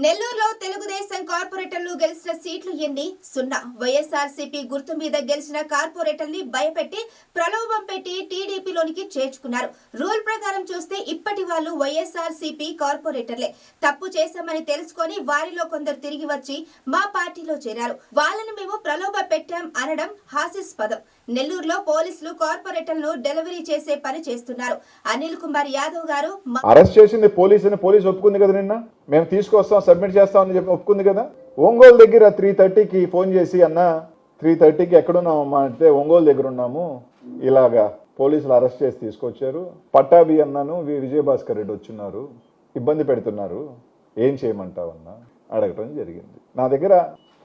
నెల్లూరులో తెలుగుదేశం కార్పొరేటర్లు గెలిచిన సీట్లు ఎన్ని? 0. వైఎస్ఆర్సీపీ గుర్తు మీద గెలిచిన కార్పొరేటర్ని భయపెట్టి ప్రలోభం పెట్టి టీడీపీలోనికి చేర్చుకున్నారు. రూల్ ప్రకారం చూస్తే ఇప్పటి వాళ్ళు వైఎస్ఆర్సీపీ కార్పొరేటర్లే. తప్పు చేశామని తెలుసుకొని వారిలో కొందరు తిరిగి వచ్చి మా పార్టీలో చేరారు. వాళ్ళని మేము ప్రలోభ పెట్టాం అనడం హాస్యాస్పదం. నెల్లూరులో పోలీసులు కార్పొరేటర్లను డెలివరీ చేసే పని చేస్తున్నారు. అనిల్ కుమార్ యాదవ్ గారు అరెస్ట్ చేసింది పోలీసు ఒప్పుకుంది కదా, నిన్న మేము తీసుకొస్తాం సబ్మిట్ చేస్తామని చెప్పి ఒప్పుకుంది కదా. ఒంగోలు దగ్గర 3:30కి ఫోన్ చేసి అన్న 3:30కి ఎక్కడున్నామమ్మా అంటే ఒంగోలు దగ్గర ఉన్నాము, ఇలాగా పోలీసులు అరెస్ట్ చేసి తీసుకొచ్చారు, పట్టాభి అన్నాను విజయభాస్కర్ రెడ్డి వచ్చున్నారు, ఇబ్బంది పెడుతున్నారు, ఏం చేయమంటావన్నా అడగటం జరిగింది. నా దగ్గర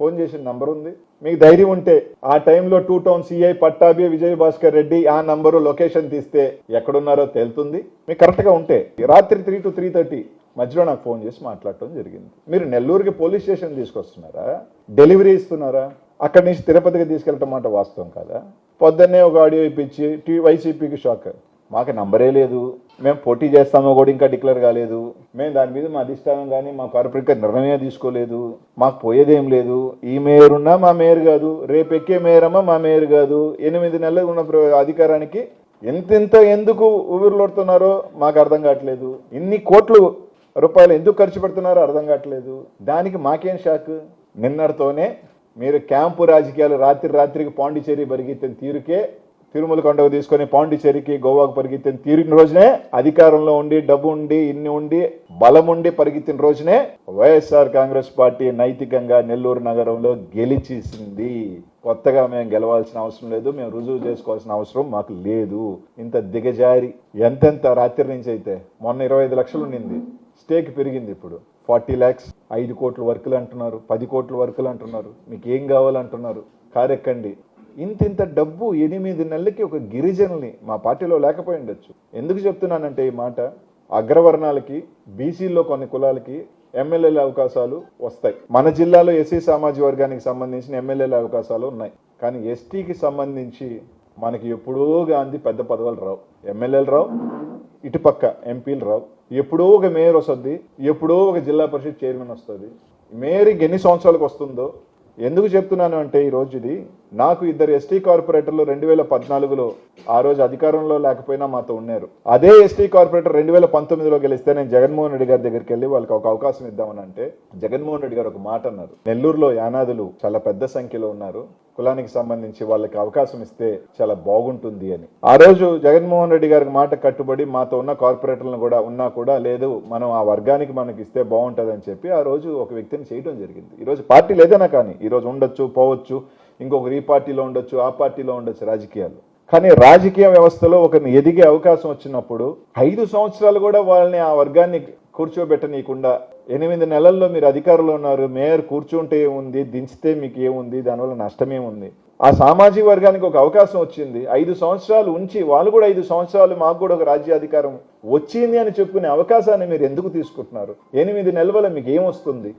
ఫోన్ చేసిన నంబర్ ఉంది. మీకు ధైర్యం ఉంటే ఆ టైంలో 2 టౌన్ సిఐ పట్టాభి విజయభాస్కర్ రెడ్డి ఆ నంబరు లొకేషన్ తీస్తే ఎక్కడున్నారో తేలుతుంది. మీకు కరెక్ట్గా ఉంటే రాత్రి 3 to 3:30 మధ్యలో నాకు ఫోన్ చేసి మాట్లాడటం జరిగింది. మీరు నెల్లూరుకి పోలీస్ స్టేషన్ తీసుకొస్తున్నారా, డెలివరీ ఇస్తున్నారా? అక్కడి నుంచి తిరుపతికి తీసుకెళ్ళటం మాట వాస్తవం కదా. పొద్దున్నే ఒక ఆడియో ఇప్పించి వైసీపీకి షాక్, మాకు నంబరే లేదు, మేము పోటీ చేస్తామో కూడా ఇంకా డిక్లేర్ కాలేదు, మేము దాని మీద మా అధిష్టానం కానీ మా కార్పొరేట్ నిర్ణయమే తీసుకోలేదు, మాకు పోయేదేం లేదు, ఈ మేయర్ ఉన్నా మా మేయర్ కాదు, రేపు ఎక్కే మేయర్ అమ్మా మా మేయర్ కాదు, 8 నెలలు ఉన్న అధికారానికి ఎంతెంత ఎందుకు ఊపిరిలోడుతున్నారో మాకు అర్థం కావట్లేదు, ఇన్ని కోట్లు రూపాయలు ఎందుకు ఖర్చు పెడుతున్నారో అర్థం కావట్లేదు, దానికి మాకేం షాక్. నిన్నటితోనే మీరు క్యాంపు రాజకీయాలు రాత్రికి పాండిచేరి పరిగెత్తిన తీరుకే, తిరుమల కొండకు తీసుకొని పాండిచేరికి గోవాకు పరిగెత్తిన తీరిన రోజునే, అధికారంలో ఉండి డబ్బు ఉండి ఇన్ని ఉండి బలం ఉండి పరిగెత్తిన రోజునే వైఎస్ఆర్ కాంగ్రెస్ పార్టీ నైతికంగా నెల్లూరు నగరంలో గెలిచేసింది. కొత్తగా మేము గెలవాల్సిన అవసరం లేదు, మేము రుజువు చేసుకోవాల్సిన అవసరం మాకు లేదు. ఇంత దిగజారి ఎంతెంత రాత్రి నుంచి అయితే మొన్న 25 లక్షలు ఉండింది, స్టేక్ పెరిగింది, ఇప్పుడు 40 lakhs, 5 కోట్ల వర్కులు అంటున్నారు, 10 కోట్ల వర్కులు అంటున్నారు, మీకు ఏం కావాలంటున్నారు, కారెక్కండి. ఇంత డబ్బు 8 నెలలకి ఒక గిరిజనుల్ని మా పార్టీలో లేకపోయి ఉండొచ్చు. ఎందుకు చెప్తున్నానంటే ఈ మాట, అగ్రవర్ణాలకి బీసీల్లో కొన్ని కులాలకి ఎమ్మెల్యేల అవకాశాలు వస్తాయి. మన జిల్లాలో ఎస్సీ సామాజిక వర్గానికి సంబంధించిన ఎమ్మెల్యేల అవకాశాలు ఉన్నాయి. కానీ ఎస్టీకి సంబంధించి మనకి ఎప్పుడో గాంధీ పెద్ద పదవులు రావు, ఎమ్మెల్యేలు రావు, ఇటుపక్క ఎంపీలు రావు, ఎప్పుడో ఒక మేయర్ వస్తుంది, ఎప్పుడో ఒక జిల్లా పరిషత్ చైర్మన్ వస్తుంది. మేయర్కి ఎన్ని సంవత్సరాలకు వస్తుందో ఎందుకు చెప్తున్నాను అంటే, ఈ రోజు ఇది నాకు 2 ఎస్టీ కార్పొరేటర్లు 2014లో ఆ రోజు అధికారంలో లేకపోయినా మాతో ఉన్నారు. అదే ఎస్టీ కార్పొరేటర్ 2019లో గెలిస్తే నేను జగన్మోహన్ రెడ్డి గారి దగ్గరికి వెళ్ళి వాళ్ళకి ఒక అవకాశం ఇద్దామని అంటే, జగన్మోహన్ రెడ్డి గారు ఒక మాట అన్నారు, నెల్లూరులో యానాదులు చాలా పెద్ద సంఖ్యలో ఉన్నారు, కులానికి సంబంధించి వాళ్ళకి అవకాశం ఇస్తే చాలా బాగుంటుంది అని. ఆ రోజు జగన్మోహన్ రెడ్డి గారికి మాట కట్టుబడి మాతో ఉన్న కార్పొరేటర్లను కూడా ఉన్నా కూడా లేదు, మనం ఆ వర్గానికి మనకి ఇస్తే బాగుంటుంది అని చెప్పి ఆ రోజు ఒక వ్యక్తిని చేయడం జరిగింది. ఈరోజు పార్టీ లేదన్నా కానీ ఈరోజు ఉండొచ్చు, పోవచ్చు, ఇంకొకరు ఈ పార్టీలో ఉండొచ్చు, ఆ పార్టీలో ఉండొచ్చు రాజకీయాలు. కానీ రాజకీయ వ్యవస్థలో ఒకరిని ఎదిగే అవకాశం వచ్చినప్పుడు 5 సంవత్సరాలు కూడా వాళ్ళని ఆ వర్గాన్ని కూర్చోబెట్టనీయకుండా 8 నెలల్లో మీరు అధికారంలో ఉన్నారు, మేయర్ కూర్చుంటే ఏముంది, దించితే మీకు ఏముంది, దానివల్ల నష్టమేముంది. ఆ సామాజిక వర్గానికి ఒక అవకాశం వచ్చింది, 5 సంవత్సరాలు ఉంచి వాళ్ళు కూడా 5 సంవత్సరాలు మాకు కూడా ఒక రాజ్యాధికారం వచ్చింది అని చెప్పుకునే అవకాశాన్ని మీరు ఎందుకు తీసుకుంటున్నారు? 8 నెలల వల్ల మీకు ఏమొస్తుంది?